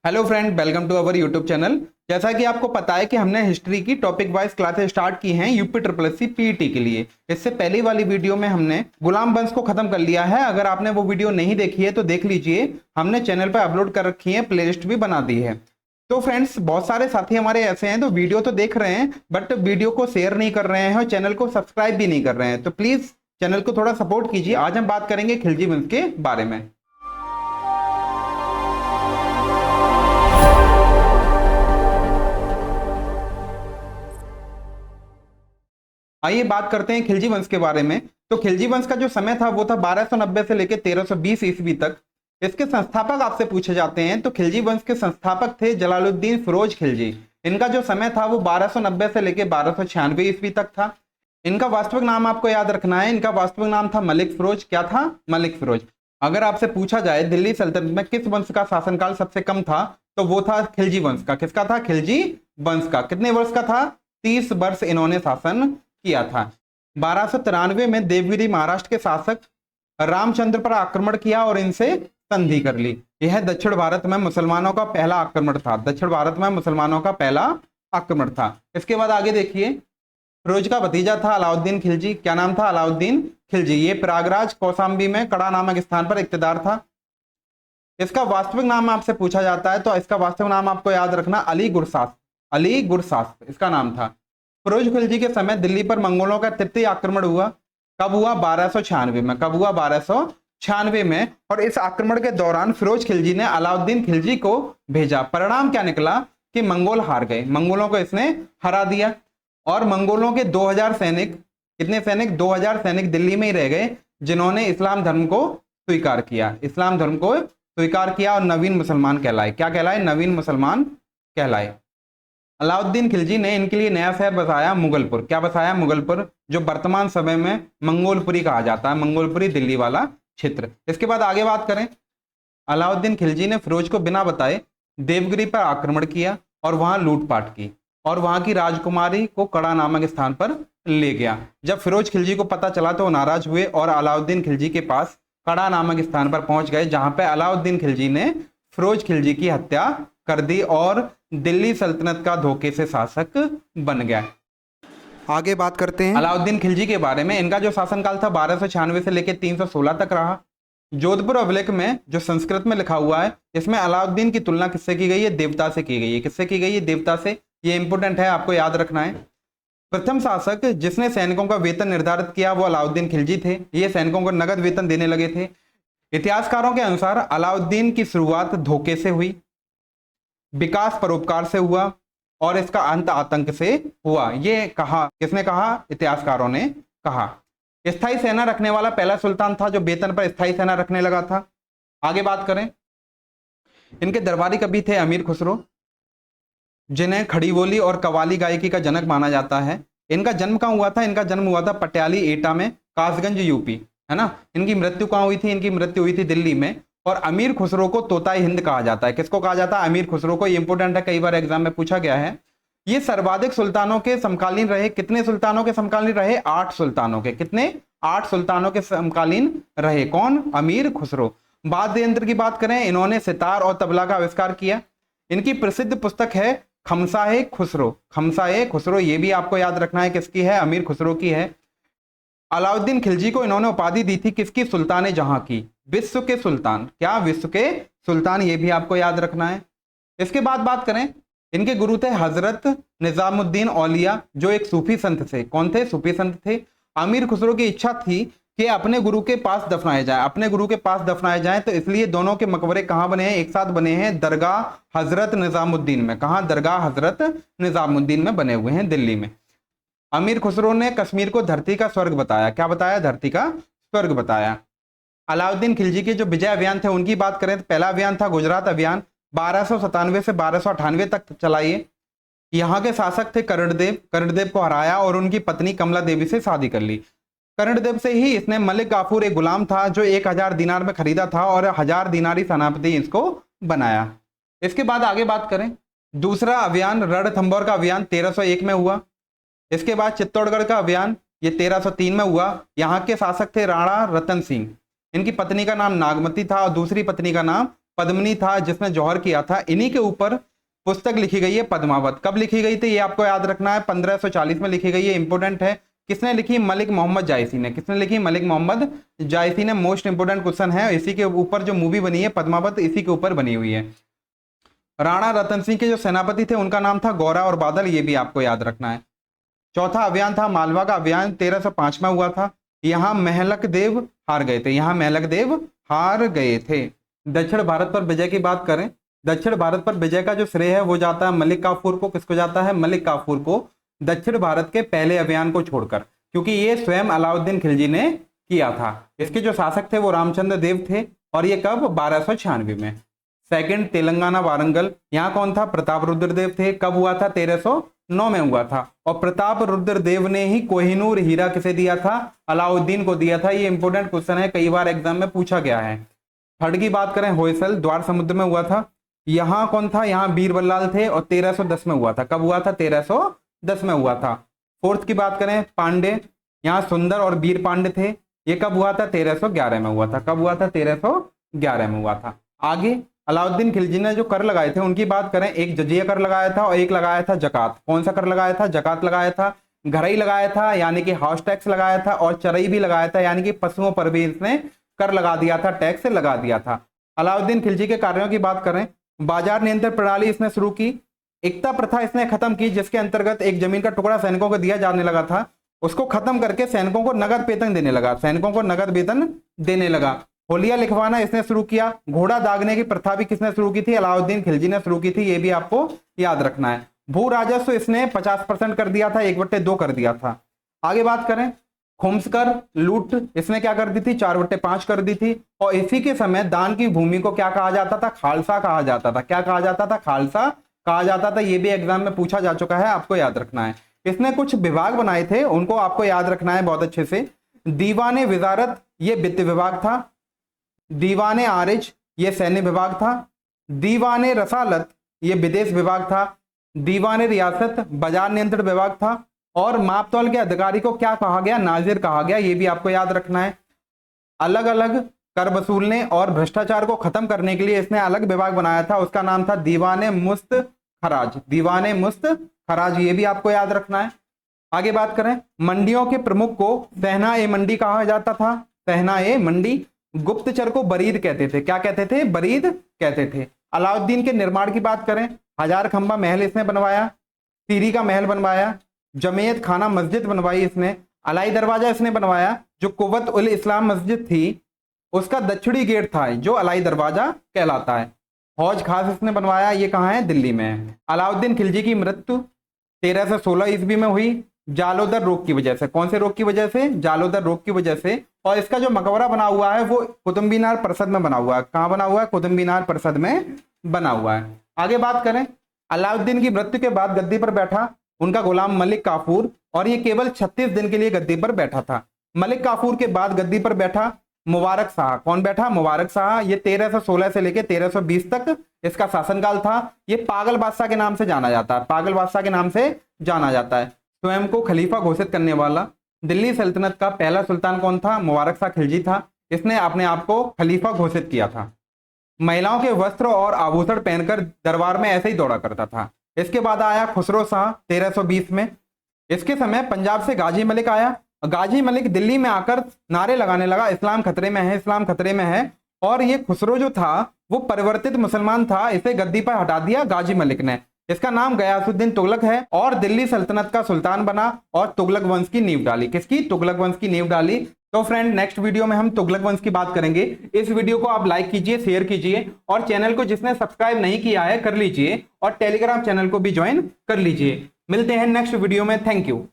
Hello friend, welcome to our YouTube channel. जैसा कि आपको पता है कि हमने हिस्ट्री की टॉपिक वाइज क्लासेस स्टार्ट की हैं यूपी ट्रिपल एससी पीईटी के लिए। इससे पहली वाली वीडियो में हमने गुलाम वंश को खत्म कर लिया है। अगर आपने वो वीडियो नहीं देखी है तो देख लीजिए, हमने चैनल पर अपलोड कर रखी है, प्लेलिस्ट भी बना दी है। तो फ्रेंड्स, बहुत सारे साथी हमारे ऐसे हैं तो वीडियो तो देख रहे हैं बट वीडियो को शेयर नहीं कर रहे हैं और चैनल को सब्सक्राइब भी नहीं कर रहे हैं, तो प्लीज चैनल को थोड़ा सपोर्ट कीजिए। आज हम बात करेंगे खिलजी वंश के बारे में। आइए बात करते हैं खिलजी वंश के बारे में। तो खिलजी वंश का जो समय था वो था 1290 से लेकर 1320 ईस्वी तक। इसके संस्थापक आपसे पूछे जाते हैं तो खिलजी वंश के संस्थापक थे जलालुद्दीन फिरोज खिलजी। इनका जो समय था वो 1290 से लेकर 1296 ईस्वी तक था। इनका वास्तविक नाम आपको याद रखना है, इनका वास्तविक नाम था मलिक फिरोज। क्या था? मलिक फिरोज। अगर आपसे पूछा जाए दिल्ली सल्तनत में किस वंश का शासनकाल सबसे कम था तो वो था खिलजी वंश का। किसका था? खिलजी वंश का। कितने वर्ष का था? 30 वर्ष इन्होंने शासन किया था। 1293 में देवगिरी महाराष्ट्र के शासक रामचंद्र पर आक्रमण किया और इनसे संधि कर ली। यह दक्षिण भारत में मुसलमानों का पहला आक्रमण था। दक्षिण भारत में मुसलमानों का पहला आक्रमण था। इसके बाद आगे देखिए, फिरोज का भतीजा था अलाउद्दीन खिलजी। क्या नाम था? अलाउद्दीन खिलजी। ये प्रयागराज कौशाम्बी में कड़ा नामक स्थान पर इक्तदार था। इसका वास्तविक नाम आपसे पूछा जाता है तो इसका वास्तविक नाम आपको याद रखना, अली गुरशास्प। अली गुरशास्प इसका नाम था। फिरोज खिलजी के समय दिल्ली पर मंगोलों का तृतीय आक्रमण हुआ। कब हुआ? 1296 में। कब हुआ? 1296 में। और इस आक्रमण के दौरान फिरोज खिलजी ने अलाउद्दीन खिलजी को भेजा। परिणाम क्या निकला कि मंगोल हार गए। मंगोलों को इसने हरा दिया और मंगोलों के 2000 सैनिक, कितने सैनिक? 2000 सैनिक दिल्ली में ही रह गए जिन्होंने इस्लाम धर्म को स्वीकार किया। इस्लाम धर्म को स्वीकार किया और नवीन मुसलमान कहलाए। क्या कहलाए? नवीन मुसलमान कहलाए। अलाउद्दीन खिलजी ने इनके लिए नया शहर बसाया, मुगलपुर। क्या बसाया? मुगलपुर, जो वर्तमान समय में मंगोलपुरी कहा जाता है। मंगोलपुरी दिल्ली वाला क्षेत्र। इसके बाद आगे बात करें, अलाउद्दीन खिलजी ने फिरोज को बिना बताए देवगिरी पर आक्रमण किया और वहां लूटपाट की और वहां की राजकुमारी को कड़ा नामक स्थान पर ले गया। जब फिरोज खिलजी को पता चला तो नाराज हुए और अलाउद्दीन खिलजी के पास कड़ा नामक स्थान पर पहुंच गए, जहां पर अलाउद्दीन खिलजी ने फिरोज खिलजी की हत्या कर दी और दिल्ली सल्तनत का धोखे से शासक बन गया। आगे बात करते हैं अलाउद्दीन खिलजी के बारे में। इनका जो शासनकाल था 1296 से लेकर 316 तक रहा। जोधपुर अभिलेख में जो संस्कृत में लिखा हुआ है, इसमें अलाउद्दीन की तुलना किससे की गई है? देवता से की गई है। किससे की गई है? देवता से। ये इंपोर्टेंट है, आपको याद रखना है। प्रथम शासक जिसने सैनिकों का वेतन निर्धारित किया वो अलाउद्दीन खिलजी थे। ये सैनिकों को नगद वेतन देने लगे थे। इतिहासकारों के अनुसार अलाउद्दीन की शुरुआत धोखे से हुई, विकास परोपकार से हुआ और इसका अंत आतंक से हुआ। ये कहा, किसने कहा? इतिहासकारों ने कहा। स्थायी सेना रखने वाला पहला सुल्तान था जो वेतन पर स्थायी सेना रखने लगा था। आगे बात करें, इनके दरबारी कवि थे अमीर खुसरो, जिन्हें खड़ी बोली और कव्वाली गायकी का जनक माना जाता है। इनका जन्म कहाँ हुआ था? इनका जन्म हुआ था पटियाली एटा में, कासगंज यूपी, है ना। इनकी मृत्यु कहाँ हुई थी? इनकी मृत्यु हुई थी दिल्ली में। और अमीर खुसरो को तोताई हिंद कहा जाता है। किसको कहा जाता है? अमीर खुसरो को। ये इंपोर्टेंट है, कई बार एग्जाम में पूछा गया है। ये सर्वाधिक सुल्तानों के समकालीन रहे। कितने सुल्तानों के समकालीन रहे? 8 सुल्तानों के। कितने? 8 सुल्तानों के समकालीन रहे। कौन? अमीर खुसरो। वाद्य यंत्र की बात करें, इन्होंने सितार और तबला का आविष्कार किया। इनकी प्रसिद्ध पुस्तक है खमसाए खुसरो। खमसाए खुसरो, ये भी आपको याद रखना है, किसकी है? अमीर खुसरो की है। अलाउद्दीन खिलजी को इन्होंने उपाधि दी थी किसकी? सुल्तान जहां की। विश्व के सुल्तान। क्या? विश्व के सुल्तान। ये भी आपको याद रखना है। इसके बाद बात करें, इनके गुरु थे हजरत निजामुद्दीन औलिया, जो एक सूफी संत थे। कौन थे? सूफी संत थे। अमीर खुसरो की इच्छा थी कि अपने गुरु के पास दफनाए जाए, अपने गुरु के पास दफनाए जाए, तो इसलिए दोनों के मकबरे कहां बने हैं? एक साथ बने हैं दरगाह हजरत निजामुद्दीन में। कहां? दरगाह हजरत निजामुद्दीन में बने हुए हैं, दिल्ली में। अमीर खुसरो ने कश्मीर को धरती का स्वर्ग बताया। क्या बताया? धरती का स्वर्ग बताया। अलाउद्दीन खिलजी के जो विजय अभियान थे उनकी बात करें तो पहला अभियान था गुजरात अभियान, 1297 से 1298 तक चलाइए। यहाँ के शासक थे कर्णदेव। कर्णदेव को हराया और उनकी पत्नी कमला देवी से शादी कर ली। कर्णदेव से ही इसने मलिक गाफूर, एक गुलाम था जो 1000 दिनार में खरीदा था और 1000 दिनारी सेनापति इसको बनाया। इसके बाद आगे बात करें, दूसरा अभियान रणथंभौर का अभियान 1301 में हुआ। इसके बाद चित्तौड़गढ़ का अभियान ये 1303 में हुआ। यहाँ के शासक थे राणा रतन सिंह। इनकी पत्नी का नाम नागमती था और दूसरी पत्नी का नाम पद्मिनी था जिसने जौहर किया था, इन्हीं के ऊपर पुस्तक लिखी गई है पद्मावत। कब लिखी गई थी ये आपको याद रखना है, 1540 में लिखी गई है, इंपोर्टेंट है। किसने लिखी? मलिक मोहम्मद जायसी ने। किसने लिखी? मलिक मोहम्मद जायसी ने। मोस्ट इंपोर्टेंट क्वेश्चन है। इसी के ऊपर जो मूवी बनी है पद्मावत, इसी के ऊपर बनी हुई है। राणा रतन सिंह के जो सेनापति थे उनका नाम था गौरा और बादल, ये भी आपको याद रखना है। चौथा अभियान था मालवा का अभियान, 1305 में हुआ था। यहाँ महलक देव हार गए थे, यहाँ महलक देव हार गए थे। दक्षिण भारत पर विजय की बात करें, दक्षिण भारत पर विजय का जो श्रेय है वो जाता है मलिक काफूर को। किसको जाता है? मलिक काफूर को, दक्षिण भारत के पहले अभियान को छोड़कर, क्योंकि ये स्वयं अलाउद्दीन खिलजी ने किया था। इसके जो शासक थे वो रामचंद्र देव थे, और ये कब? 1296 में। सेकंड तेलंगाना वारंगल, यहाँ कौन था? प्रताप रुद्र देव थे। कब हुआ था? 1309 में हुआ था। और प्रताप रुद्र देव ने ही कोहिनूर हीरा किसे दिया था? अलाउद्दीन को दिया था। ये इंपोर्टेंट क्वेश्चन है, कई बार एग्जाम में पूछा गया है। थर्ड की बात करें, होयसल द्वार समुद्र में हुआ था। यहाँ कौन था? यहाँ बीरबल थे, और 1310 में हुआ था। कब हुआ था? 1310 में हुआ था। फोर्थ की बात करें, पांडे, यहाँ सुंदर और वीर पांडे थे। ये कब हुआ था? 1311 में हुआ था। कब हुआ था? 1311 में हुआ था। आगे अलाउद्दीन खिलजी ने जो कर लगाए थे उनकी बात करें, एक जजिया कर लगाया था और एक लगाया था जकात। कौन सा कर लगाया था? जकात लगाया था। घरई लगाया था यानी कि हाउस टैक्स लगाया था, और चरई भी लगाया था यानी कि पशुओं पर भी इसने कर लगा दिया था, टैक्स लगा दिया था। अलाउद्दीन खिलजी के कार्यों की बात करें, बाजार नियंत्रण प्रणाली इसने शुरू की। एकता प्रथा इसने खत्म की, जिसके अंतर्गत एक जमीन का टुकड़ा सैनिकों को दिया जाने लगा था, उसको खत्म करके सैनिकों को नगद वेतन देने लगा, सैनिकों को नगद वेतन देने लगा। होलिया लिखवाना इसने शुरू किया। घोड़ा दागने की प्रथा भी किसने शुरू की थी? अलाउद्दीन खिलजी ने शुरू की थी, ये भी आपको याद रखना है। भू राजस्व इसने 50% कर दिया था, 1/2 कर दिया था। आगे बात करें, खुम्सकर लूट इसने क्या कर दी थी? 4/5 कर दी थी। और इसी के समय दान की भूमि को क्या कहा जाता था? खालसा कहा जाता था। क्या कहा जाता था? खालसा कहा जाता था। ये भी एग्जाम में पूछा जा चुका है, आपको याद रखना है। इसने कुछ विभाग बनाए थे, उनको आपको याद रखना है बहुत अच्छे से। दीवाने विजारत ये वित्त विभाग था। दीवाने आरिज ये सैन्य विभाग था। दीवाने रसालत ये विदेश विभाग था। दीवाने रियासत बाजार नियंत्रण विभाग था। और मापतौल के अधिकारी को क्या कहा गया? नाजिर कहा गया, ये भी आपको याद रखना है। अलग अलग कर वसूलने और भ्रष्टाचार को खत्म करने के लिए इसने अलग विभाग बनाया था, उसका नाम था दीवाने मुस्त खराज। दीवाने मुस्त खराज, ये भी आपको याद रखना है। आगे बात करें, मंडियों के प्रमुख को सहना ए मंडी कहा जाता था। सहना ए मंडी। गुप्तचर को बरीद कहते थे। क्या कहते थे? बरीद कहते थे। अलाउद्दीन के निर्माण की बात करें, 1000 खंबा महल इसने बनवाया, सीरी का महल बनवाया, जमीयत खाना मस्जिद बनवाई इसने, अलाई दरवाजा इसने बनवाया। जो कुव्वत उल इस्लाम मस्जिद थी उसका दक्षिणी गेट था जो अलाई दरवाजा कहलाता है। हौज खास इसने बनवाया, ये कहाँ है? दिल्ली में है। अलाउद्दीन खिलजी की मृत्यु 1316 ईस्वी में हुई, जालोदर रोग की वजह से। कौन से रोग की वजह से? जालोदर रोग की वजह से। और इसका जो मकबरा बना हुआ है वो कुतुब मीनार परिषद में बना हुआ है। कहाँ बना हुआ है? कुतुब मीनार परिषद में बना हुआ है। आगे बात करें, अलाउद्दीन की मृत्यु के बाद गद्दी पर बैठा उनका गुलाम मलिक काफूर, और ये केवल 36 दिन के लिए गद्दी पर बैठा था। मलिक काफूर के बाद गद्दी पर बैठा मुबारक शाह। कौन बैठा? मुबारक शाह। ये 1316 से लेकर 1320 तक इसका शासनकाल था। ये पागल बादशाह के नाम से जाना जाता है, पागल बादशाह के नाम से जाना जाता है। स्वयं को खलीफा घोषित करने वाला दिल्ली सल्तनत का पहला सुल्तान कौन था? मुबारक शाह खिलजी था। इसने अपने आप को खलीफा घोषित किया था। महिलाओं के वस्त्र और आभूषण पहनकर दरबार में ऐसे ही दौड़ा करता था। इसके बाद आया खुसरो शाह 1320 में। इसके समय पंजाब से गाजी मलिक आया। गाजी मलिक दिल्ली में आकर नारे लगाने लगा, इस्लाम खतरे में है, इस्लाम खतरे में है। और ये खुसरो जो था वो परिवर्तित मुसलमान था, इसे गद्दी पर हटा दिया गाजी मलिक ने। इसका नाम गयासुद्दीन तुगलक है और दिल्ली सल्तनत का सुल्तान बना और तुगलक वंश की नींव डाली। किसकी? तुगलक वंश की नींव डाली। तो फ्रेंड, नेक्स्ट वीडियो में हम तुगलक वंश की बात करेंगे। इस वीडियो को आप लाइक कीजिए, शेयर कीजिए, और चैनल को जिसने सब्सक्राइब नहीं किया है कर लीजिए, और टेलीग्राम चैनल को भी ज्वाइन कर लीजिए। मिलते हैं नेक्स्ट वीडियो में। Thank you.